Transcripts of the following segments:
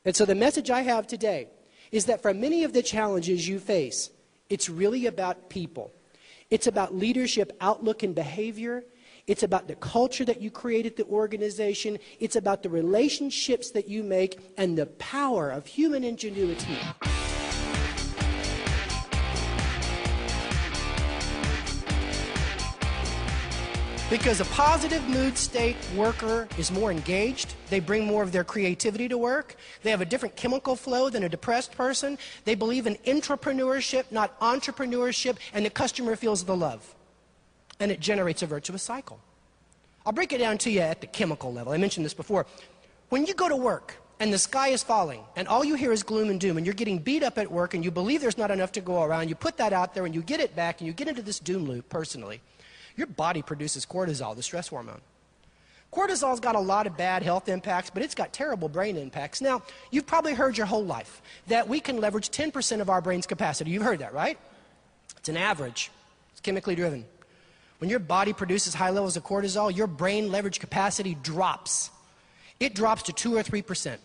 And so the message I have today is that for many of the challenges you face, it's really about people. It's about leadership outlook and behavior. It's about the culture that you create at the organization. It's about the relationships that you make and the power of human ingenuity. Because a positive mood state worker is more engaged. They bring more of their creativity to work. They have a different chemical flow than a depressed person. They believe in intrapreneurship, not entrepreneurship, and the customer feels the love. And it generates a virtuous cycle. I'll break it down to you at the chemical level. I mentioned this before. When you go to work and the sky is falling and all you hear is gloom and doom and you're getting beat up at work and you believe there's not enough to go around, you put that out there and you get it back and you get into this doom loop personally. Your body produces cortisol, the stress hormone. Cortisol's got a lot of bad health impacts, but it's got terrible brain impacts. Now, you've probably heard your whole life that we can leverage 10% of our brain's capacity. You've heard that, right? It's an average. It's chemically driven. When your body produces high levels of cortisol, your brain leverage capacity drops. It drops to 2 or 3%.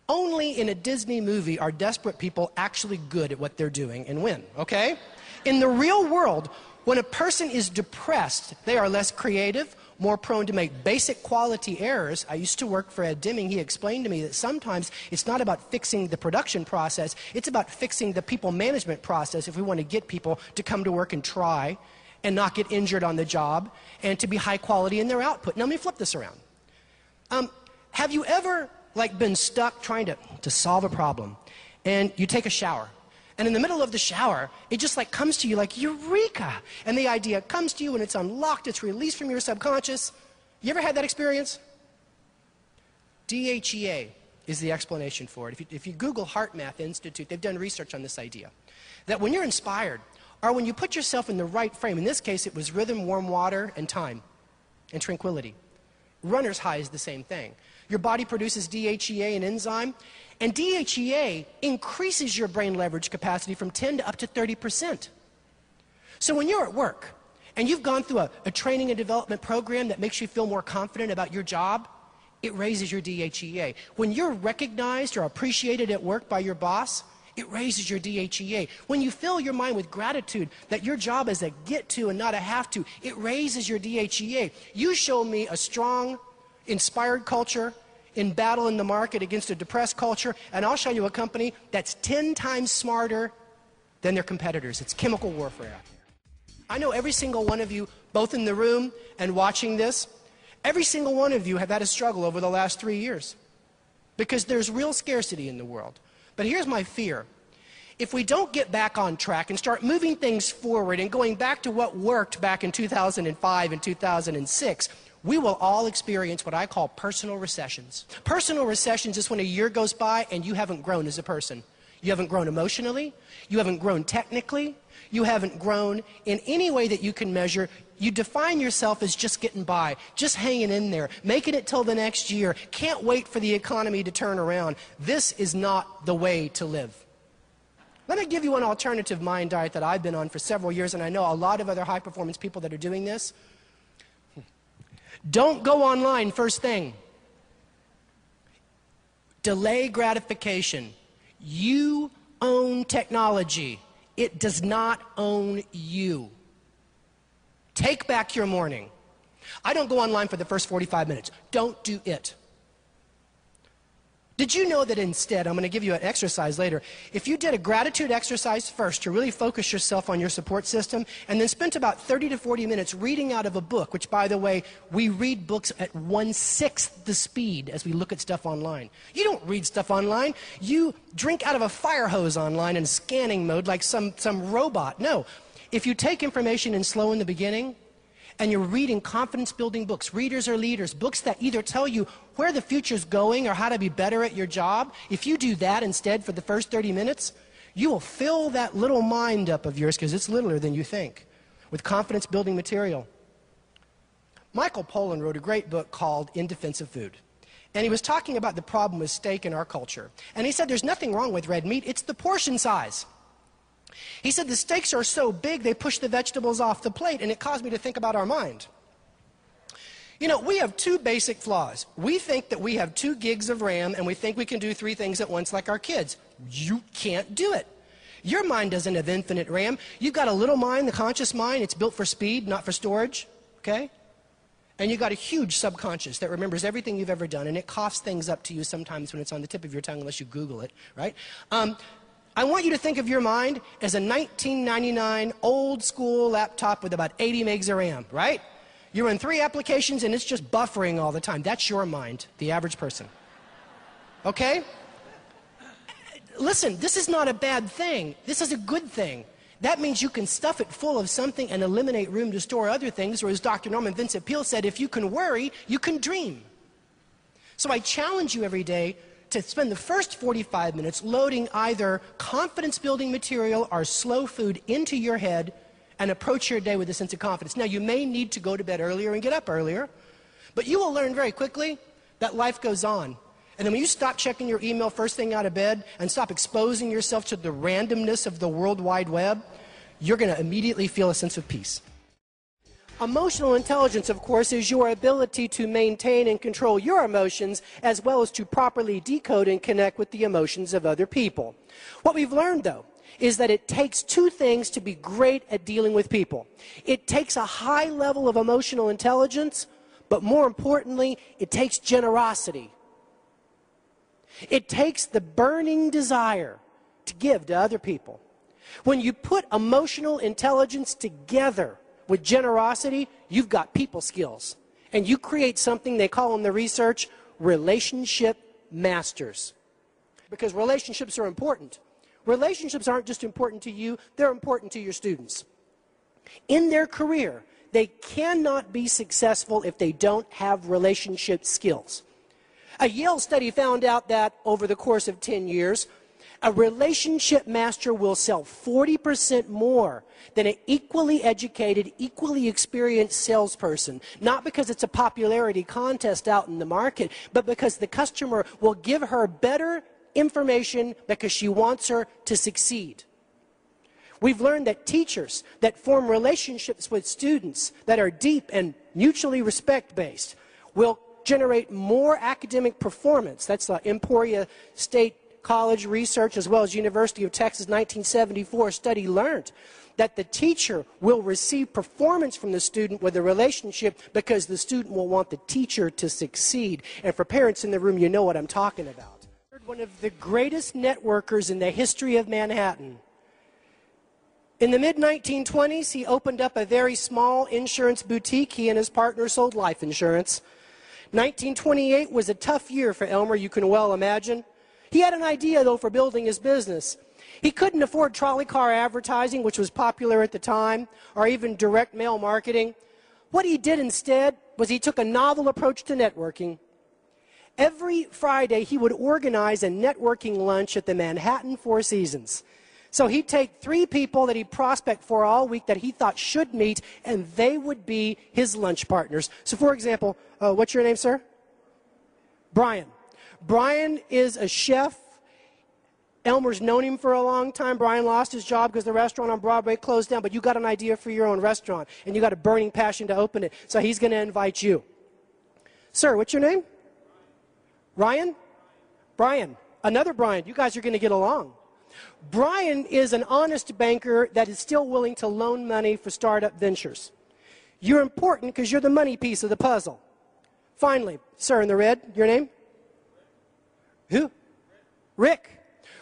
Only in a Disney movie are desperate people actually good at what they're doing and win, okay? In the real world, when a person is depressed, they are less creative, more prone to make basic quality errors. I used to work for Ed Deming. He explained to me that sometimes it's not about fixing the production process, it's about fixing the people management process if we want to get people to come to work and try and not get injured on the job and to be high quality in their output. Now let me flip this around. Have you ever been stuck trying to solve a problem and you take a shower? And in the middle of the shower, it just comes to you like eureka. And the idea comes to you and it's unlocked, it's released from your subconscious. You ever had that experience? DHEA is the explanation for it. If you Google HeartMath Institute, they've done research on this idea. That when you're inspired, or when you put yourself in the right frame, in this case it was rhythm, warm water, and time, and tranquility. Runner's high is the same thing. Your body produces DHEA, an enzyme, and DHEA increases your brain leverage capacity from 10 to up to 30%. So when you're at work and you've gone through a training and development program that makes you feel more confident about your job, it raises your DHEA. When you're recognized or appreciated at work by your boss, it raises your DHEA. When you fill your mind with gratitude that your job is a get to and not a have to, it raises your DHEA. You show me a strong, inspired culture in battle in the market against a depressed culture, and I'll show you a company that's 10 times smarter than their competitors. It's chemical warfare out there. I know every single one of you, both in the room and watching this, every single one of you have had a struggle over the last 3 years because there's real scarcity in the world. But here's my fear. If we don't get back on track and start moving things forward and going back to what worked back in 2005 and 2006, we will all experience what I call personal recessions. Personal recessions is when a year goes by and you haven't grown as a person. You haven't grown emotionally, you haven't grown technically, you haven't grown in any way that you can measure. You define yourself as just getting by, just hanging in there, making it till the next year, can't wait for the economy to turn around. This is not the way to live. Let me give you an alternative mind diet that I've been on for several years, and I know a lot of other high-performance people that are doing this. Don't go online first thing. Delay gratification. You own technology. It does not own you. Take back your morning. I don't go online for the first 45 minutes. Don't do it. Did you know that instead, I'm going to give you an exercise later, if you did a gratitude exercise first to really focus yourself on your support system, and then spent about 30 to 40 minutes reading out of a book, which, by the way, we read books at 1/6 the speed as we look at stuff online. You don't read stuff online. You drink out of a fire hose online in scanning mode like some robot. No. If you take information in slow in the beginning, and you're reading confidence-building books, readers are leaders, books that either tell you where the future's going or how to be better at your job, if you do that instead for the first 30 minutes, you will fill that little mind up of yours, because it's littler than you think, with confidence-building material. Michael Pollan wrote a great book called In Defense of Food. And he was talking about the problem with steak in our culture. And he said there's nothing wrong with red meat, it's the portion size. He said the steaks are so big they push the vegetables off the plate, and it caused me to think about our mind. You know, we have two basic flaws. We think that we have 2 gigs of RAM and we think we can do 3 things at once like our kids. You can't do it. Your mind doesn't have infinite RAM. You've got a little mind, the conscious mind. It's built for speed, not for storage, okay? And you've got a huge subconscious that remembers everything you've ever done, and it coughs things up to you sometimes when it's on the tip of your tongue unless you Google it, right? I want you to think of your mind as a 1999 old school laptop with about 80 megs of RAM, right? You're in 3 applications and it's just buffering all the time. That's your mind, the average person. Okay? Listen, this is not a bad thing. This is a good thing. That means you can stuff it full of something and eliminate room to store other things, or as Dr. Norman Vincent Peale said, if you can worry, you can dream. So I challenge you every day to spend the first 45 minutes loading either confidence-building material or slow food into your head and approach your day with a sense of confidence. Now, you may need to go to bed earlier and get up earlier, but you will learn very quickly that life goes on. And then when you stop checking your email first thing out of bed and stop exposing yourself to the randomness of the World Wide Web, you're going to immediately feel a sense of peace. Emotional intelligence, of course, is your ability to maintain and control your emotions as well as to properly decode and connect with the emotions of other people. What we've learned, though, is that it takes 2 things to be great at dealing with people. It takes a high level of emotional intelligence, but more importantly, it takes generosity. It takes the burning desire to give to other people. When you put emotional intelligence together with generosity, you've got people skills. And you create something they call in the research relationship masters. Because relationships are important. Relationships aren't just important to you, they're important to your students. In their career, they cannot be successful if they don't have relationship skills. A Yale study found out that over the course of 10 years, a relationship master will sell 40% more than an equally educated, equally experienced salesperson. Not because it's a popularity contest out in the market, but because the customer will give her better information because she wants her to succeed. We've learned that teachers that form relationships with students that are deep and mutually respect-based will generate more academic performance. That's the Emporia State College research as well as University of Texas 1974 study learned that the teacher will receive performance from the student with a relationship because the student will want the teacher to succeed. And for parents in the room, you know what I'm talking about. One of the greatest networkers in the history of Manhattan. In the mid-1920s, he opened up a very small insurance boutique. He and his partner sold life insurance. 1928 was a tough year for Elmer, you can well imagine. He had an idea, though, for building his business. He couldn't afford trolley car advertising, which was popular at the time, or even direct mail marketing. What he did instead was he took a novel approach to networking. Every Friday, he would organize a networking lunch at the Manhattan Four Seasons. So he'd take 3 people that he'd prospect for all week that he thought should meet, and they would be his lunch partners. So, for example, what's your name, sir? Brian. Brian is a chef. Elmer's known him for a long time. Brian lost his job because the restaurant on Broadway closed down, but you got an idea for your own restaurant, and you got a burning passion to open it. So he's going to invite you. Sir, what's your name? Ryan? Brian. Another Brian. You guys are going to get along. Brian is an honest banker that is still willing to loan money for startup ventures. You're important because you're the money piece of the puzzle. Finally, sir in the red, your name? Who? Rick.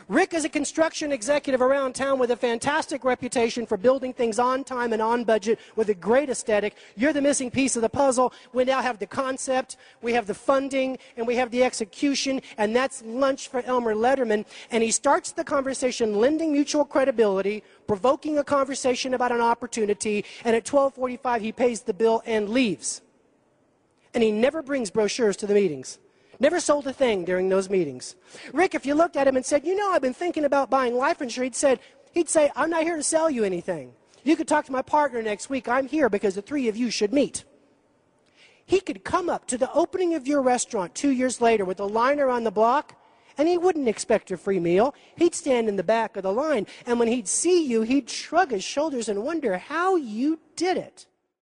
Rick is a construction executive around town with a fantastic reputation for building things on time and on budget with a great aesthetic. You're the missing piece of the puzzle. We now have the concept, we have the funding, and we have the execution, and that's lunch for Elmer Letterman. And he starts the conversation lending mutual credibility, provoking a conversation about an opportunity, and at 12:45 he pays the bill and leaves. And he never brings brochures to the meetings. Never sold a thing during those meetings. Rick, if you looked at him and said, you know, I've been thinking about buying life insurance, he'd say, I'm not here to sell you anything. You could talk to my partner next week. I'm here because the 3 of you should meet. He could come up to the opening of your restaurant 2 years later with a line around the block, and he wouldn't expect a free meal. He'd stand in the back of the line, and when he'd see you, he'd shrug his shoulders and wonder how you did it.